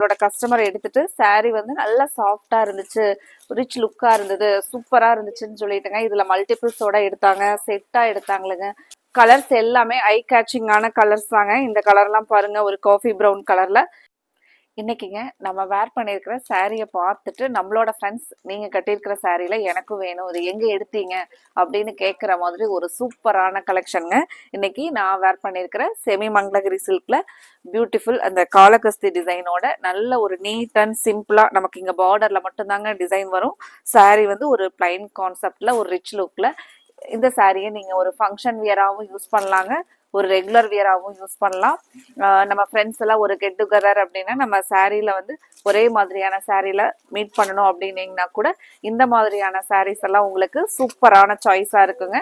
நம்மளோட கஸ்டமர் எடுத்துட்டு saree வந்து நல்லா சாஃப்டா இருந்துச்சு, ரிச் லுக்கா இருந்தது, சூப்பரா இருந்துச்சுன்னு சொல்லிட்டுங்க. இதுல மல்டிபிள்ஸோட எடுத்தாங்க, செட்டா எடுத்தாங்களுங்க. கலர்ஸ் எல்லாமே ஐ கேச்சிங்கான கலர்ஸ் தாங்க. இந்த கலர்லாம் பாருங்க, ஒரு காஃபி ப்ரௌன் கலர்ல. இன்னைக்குங்க நம்ம வேர் பண்ணியிருக்கிற சாரியை பார்த்துட்டு நம்மளோட ஃப்ரெண்ட்ஸ் நீங்கள் கட்டியிருக்கிற சாரியில் எனக்கும் வேணும், இது எங்கே எடுத்தீங்க அப்படின்னு கேட்குற மாதிரி ஒரு சூப்பரான கலெக்ஷனுங்க. இன்னைக்கு நான் வேர் பண்ணியிருக்கிற செமி மங்களகிரி சில்கில் பியூட்டிஃபுல் அந்த காலகஸ்தி டிசைனோட நல்ல ஒரு நீட் அண்ட் சிம்பிளாக நமக்கு இங்கே பார்டரில் மட்டும்தாங்க டிசைன் வரும். சாரி வந்து ஒரு பிளைன் கான்செப்டில் ஒரு ரிச் லுக்கில். இந்த சாரியை நீங்கள் ஒரு ஃபங்க்ஷன் வியராகவும் யூஸ் பண்ணலாங்க, ஒரு ரெகுலர் வியராகவும் யூஸ் பண்ணலாம். நம்ம ஃப்ரெண்ட்ஸ் எல்லாம் ஒரு கெட் டுகெதர் அப்படின்னா நம்ம சாரியில் வந்து ஒரே மாதிரியான சாரியில் மீட் பண்ணணும் அப்படின்னீங்கன்னா கூட இந்த மாதிரியான சாரீஸ் எல்லாம் உங்களுக்கு சூப்பரான சாய்ஸாக இருக்குங்க.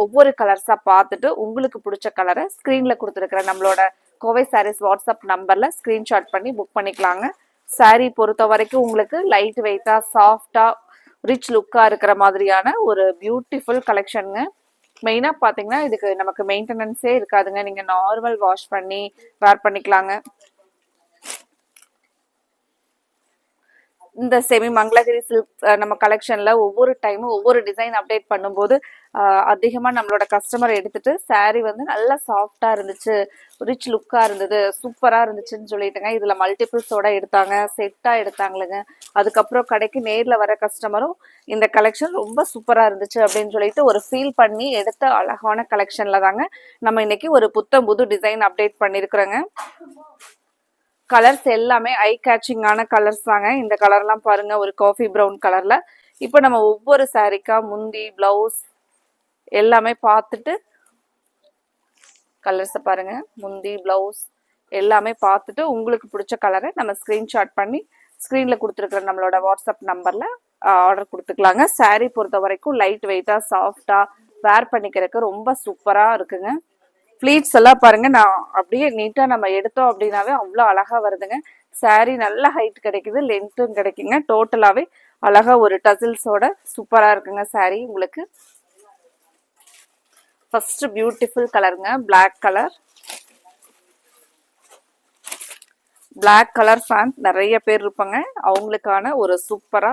ஒவ்வொரு கலர்ஸாக பார்த்துட்டு உங்களுக்கு பிடிச்ச கலரை ஸ்க்ரீனில் கொடுத்துருக்குற நம்மளோட கோவை சாரீஸ் வாட்ஸ்அப் நம்பரில் ஸ்க்ரீன்ஷாட் பண்ணி புக் பண்ணிக்கலாங்க. சாரீ பொறுத்த வரைக்கும் உங்களுக்கு லைட் வெயிட்டாக சாஃப்டாக ரிச் லுக்காக இருக்கிற மாதிரியான ஒரு பியூட்டிஃபுல் கலெக்ஷனுங்க. மெயினாக பார்த்தீங்கன்னா இதுக்கு நமக்கு மெயின்டெனன்ஸே இருக்காதுங்க, நீங்கள் நார்மல் வாஷ் பண்ணி வேர் பண்ணிக்கலாங்க. இந்த செமி மங்களகிரி சில்க் நம்ம கலெக்ஷன்ல ஒவ்வொரு டைமும் ஒவ்வொரு டிசைன் அப்டேட் பண்ணும்போது அதிகமாக நம்மளோட கஸ்டமர் எடுத்துட்டு சாரீ வந்து நல்லா சாஃப்டா இருந்துச்சு, ரிச் லுக்கா இருந்தது, சூப்பரா இருந்துச்சுன்னு சொல்லிட்டுங்க. இதுல மல்டிபிள்ஸோட எடுத்தாங்க, செட்டா எடுத்தாங்களுங்க. அதுக்கப்புறம் கடைக்கு நேர்ல வர கஸ்டமரும் இந்த கலெக்ஷன் ரொம்ப சூப்பரா இருந்துச்சு அப்படின்னு சொல்லிட்டு ஒரு ஃபீல் பண்ணி எடுத்த அழகான கலெக்ஷன்ல தாங்க நம்ம இன்னைக்கு ஒரு புத்தம் புது டிசைன் அப்டேட் பண்ணிருக்கிறோங்க. கலர்ஸ் எல்லாமே ஐ கேச்சிங்கான கலர்ஸ் தாங்க. இந்த கலர்லாம் பாருங்க, ஒரு காஃபி ப்ரௌன் கலர்ல. இப்போ நம்ம ஒவ்வொரு சாரிக்கா முந்தி பிளவுஸ் எல்லாமே பார்த்துட்டு கலர்ஸை பாருங்க, முந்தி பிளவுஸ் எல்லாமே பார்த்துட்டு உங்களுக்கு பிடிச்ச கலரை நம்ம ஸ்க்ரீன்ஷாட் பண்ணி ஸ்க்ரீனில் கொடுத்துருக்குற நம்மளோட வாட்ஸ்அப் நம்பரில் ஆர்டர் கொடுத்துக்கலாங்க. சாரீ பொறுத்த வரைக்கும் லைட் வெயிட்டாக சாஃப்டாக வேர் பண்ணிக்கிறதுக்கு ரொம்ப சூப்பராக இருக்குங்க. ஃப்ளீட்ஸ் எல்லாம் பாருங்க, நான் அப்படியே நீட்டா நம்ம எடுத்தோம் அப்படின்னாவே அவ்வளோ அழகா வருதுங்க. சாரீ நல்ல ஹைட் கிடைக்குது, லென்த்தும் கிடைக்குங்க. டோட்டலாவே அழகா ஒரு டசில்ஸோட சூப்பரா இருக்குங்க சாரீ உங்களுக்கு. ஃபர்ஸ்ட் பியூட்டிஃபுல் கலருங்க, black colour. Black colour fan நிறைய பேர் இருப்பாங்க, அவங்களுக்கான ஒரு சூப்பரா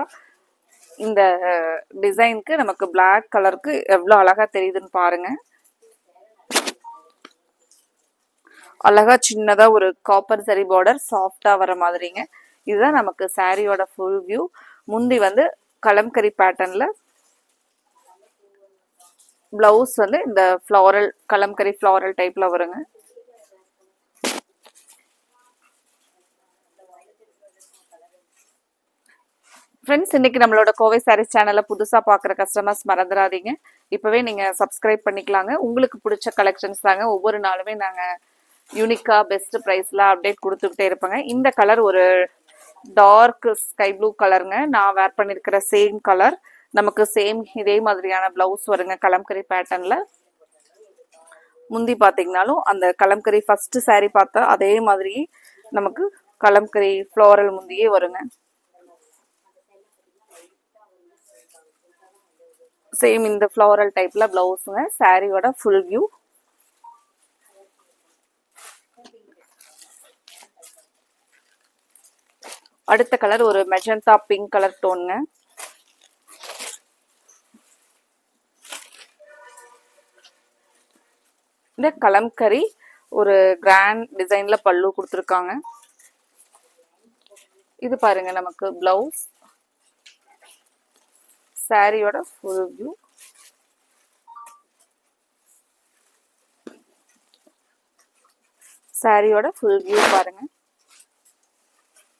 இந்த டிசைனுக்கு நமக்கு பிளாக் கலருக்கு எவ்வளோ அழகா தெரியுதுன்னு பாருங்க. அழகா சின்னதா ஒரு காப்பர் சரி பார்டர் சாஃப்டா வர மாதிரிங்க. இதுதான் நமக்கு சாரியோட ஃபுல் வியூ. முந்தி வந்து கலம்கரி பேட்டர்ன்ல, பிளவுஸ் வந்து இந்த ஃப்ளாரல் கலம்கரி ஃப்ளாரல் டைப்ல வருங்க. ஃப்ரெண்ட்ஸ், இன்னைக்கு நம்மளோட கோவை சாரீஸ் சேனலை புதுசாக பார்க்குற கஸ்டமர்ஸ் மறந்துடாதீங்க, இப்போவே நீங்கள் சப்ஸ்கிரைப் பண்ணிக்கலாங்க. உங்களுக்கு பிடிச்ச கலெக்ஷன்ஸ் தாங்க ஒவ்வொரு நாளுமே நாங்கள் யூனிக்காக பெஸ்ட் ப்ரைஸில் அப்டேட் கொடுத்துக்கிட்டே இருப்பேங்க. இந்த கலர் ஒரு டார்க் ஸ்கை ப்ளூ கலருங்க. நான் வேர் பண்ணியிருக்கிற சேம் கலர். நமக்கு சேம் இதே மாதிரியான பிளவுஸ் வருங்க கலம்கரி பேட்டர்னில். முந்தி பார்த்தீங்கன்னாலும் அந்த கலம்கரி ஃபர்ஸ்ட் சாரீ பார்த்தா அதே மாதிரி நமக்கு கலம்கரி ஃப்ளோரல் முந்தியே வருங்க. சேம் இந்த ஃப்ளோரல் டைப்ல பிளவுஸுங்க. சாரியோட ஃபுல் வியூ. அடுத்த கலர் ஒரு மெஜந்தா பிங்க் கலர் டோனுங்க. இந்த கலம்கரி ஒரு கிராண்ட் டிசைன்ல பல்லு கொடுத்துருக்காங்க. இது பாருங்க நமக்கு பிளவுஸ். சாரியோட ஃபுல் வியூ. சாரியோட ஃபுல் வியூ பாருங்க.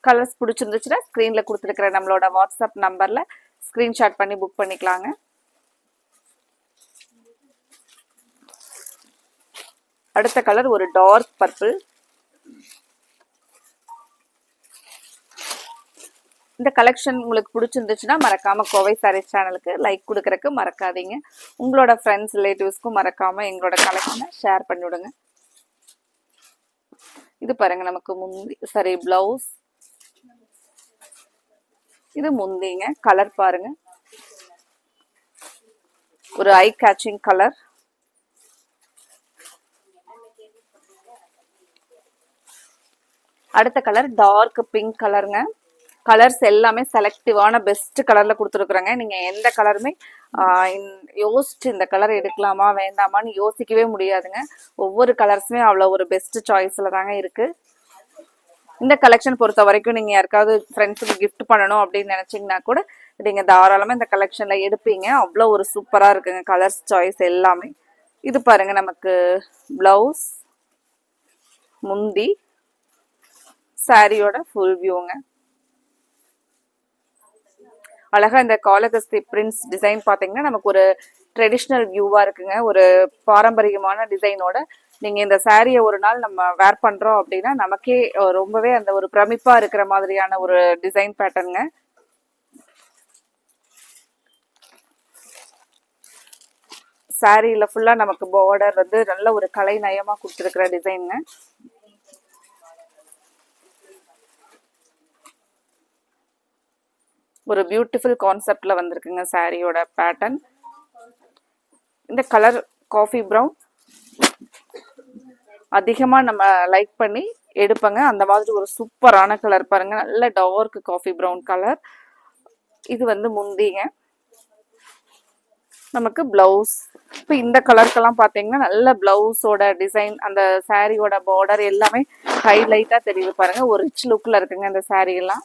கலர்ஸ் பிடிச்சிருந்துச்சுன்னா ஸ்க்ரீனில் கொடுத்துருக்கிற நம்மளோட வாட்ஸ்அப் நம்பரில் ஸ்க்ரீன்ஷாட் பண்ணி புக் பண்ணிக்கலாங்க. அடுத்த கலர் ஒரு டார்க் பர்பிள். இந்த கலெக்ஷன் உங்களுக்கு பிடிச்சிருந்துச்சுன்னா மறக்காம கோவை சாரீஸ் சேனலுக்கு லைக் கொடுக்கறதுக்கு மறக்காதீங்க. உங்களோட ஃப்ரெண்ட்ஸ் ரிலேட்டிவ்ஸ்க்கும் மறக்காம எங்களோட கலெக்ஷனை ஷேர் பண்ணிவிடுங்க. இது பாருங்க நமக்கு முந்தி சரி பிளவுஸ். இது முந்திங்க. கலர் பாருங்க, ஒரு ஐ கேச்சிங் கலர். அடுத்த கலர் டார்க் பிங்க் கலருங்க. கலர்ஸ் எல்லாமே செலக்டிவான பெஸ்ட் கலர்ல கொடுத்துருக்குறேங்க. நீங்க எந்த கலருமே யோசிச்சு இந்த கலர் எடுக்கலாமா வேண்டாமான்னு யோசிக்கவே முடியாதுங்க. ஒவ்வொரு கலர்ஸுமே அவ்வளோ ஒரு பெஸ்ட் சாய்ஸ்ல தாங்க இருக்கு. இந்த கலெக்ஷன் பொறுத்த வரைக்கும் நீங்க யாருக்காவது ஃப்ரெண்ட்ஸுக்கு கிஃப்ட் பண்ணணும் அப்படின்னு நினைச்சீங்கன்னா கூட நீங்க தாராளமா இந்த கலெக்ஷன்ல எடுப்பீங்க. அவ்வளோ ஒரு சூப்பரா இருக்குங்க கலர்ஸ் சாய்ஸ் எல்லாமே. இது பாருங்க, நமக்கு பிளவுஸ், முந்தி, சாரியோட ஃபுல் வியூங்க. அழகா இந்த காலகஸ்தி பிரிண்ட்ஸ் டிசைன் பாத்தீங்கன்னா நமக்கு ஒரு ட்ரெடிஷ்னல் வியூவா இருக்குங்க. ஒரு பாரம்பரியமான டிசைனோட நீங்க இந்த சாரியை ஒரு நாள் நம்ம வேர் பண்றோம் அப்படின்னா நமக்கே ரொம்பவே அந்த ஒரு பிரமிப்பா இருக்கிற மாதிரியான ஒரு டிசைன் பேட்டர்னுங்க. சாரியில ஃபுல்லா நமக்கு பார்டர் வந்து நல்ல ஒரு கலை நயமா கொடுத்துருக்கிற டிசைனுங்க. ஒரு பியூட்டிஃபுல் கான்செப்ட்ல வந்திருக்குங்க சாரியோட பேட்டர்ன். இந்த கலர் காஃபி ப்ரௌன் அதிகமா நம்ம லைக் பண்ணி எடுப்பங்க. அந்த மாதிரி ஒரு சூப்பரான கலர் பாருங்க, நல்ல டார்க் காஃபி ப்ரௌன் கலர். இது வந்து முந்திங்க, நமக்கு பிளவுஸ். இப்போ இந்த கலருக்கெல்லாம் பார்த்தீங்கன்னா நல்ல பிளவுஸோட டிசைன், அந்த சாரியோட பார்டர் எல்லாமே ஹைலைட்டா தெரியுது பாருங்க. ஒரு ரிச் லுக்ல இருக்குங்க இந்த சாரி எல்லாம்.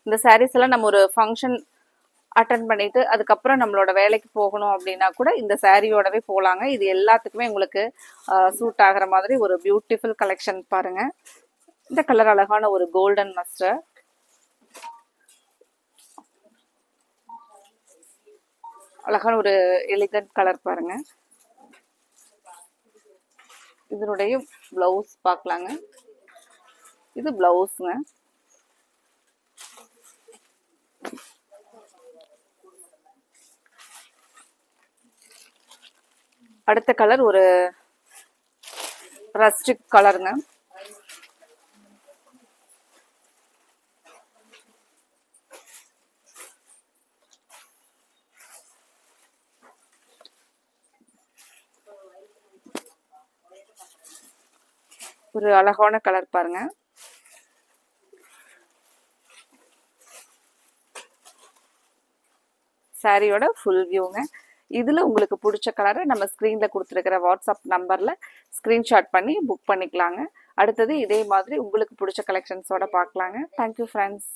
இந்த சாரீஸ் எல்லாம் நம்ம ஒரு ஃபங்க்ஷன் அட்டன் பண்ணிட்டு அதுக்கப்புறம் நம்மளோட வேலைக்கு போகணும் அப்படின்னா கூட இந்த சாரியோடவே போகலாங்க. இது எல்லாத்துக்குமே உங்களுக்கு சூட் ஆகிற மாதிரி ஒரு பியூட்டிஃபுல் கலெக்ஷன் பாருங்க. இந்த கலர் அழகான ஒரு கோல்டன் மஸ்டர், அழகான ஒரு எலிகன்ட் கலர் பாருங்க. இதனுடைய பிளவுஸ் பார்க்கலாங்க. இது பிளவுஸ்ங்க. அடுத்த கலர் ஒரு ரஸ்டிக் கலருங்க. ஒரு அழகான கலர் பாருங்க. சாரியோட ஃபுல் வியூங்க. இதுல உங்களுக்கு பிடிச்ச கலரை நம்ம ஸ்கிரீன்ல கொடுத்துருக்கிற வாட்ஸ்அப் நம்பர்ல ஸ்கிரீன்ஷாட் பண்ணி புக் பண்ணிக்கலாங்க. அடுத்தது இதே மாதிரி உங்களுக்கு பிடிச்ச கலெக்ஷன்ஸோட பார்க்கலாங்க. Thank you friends.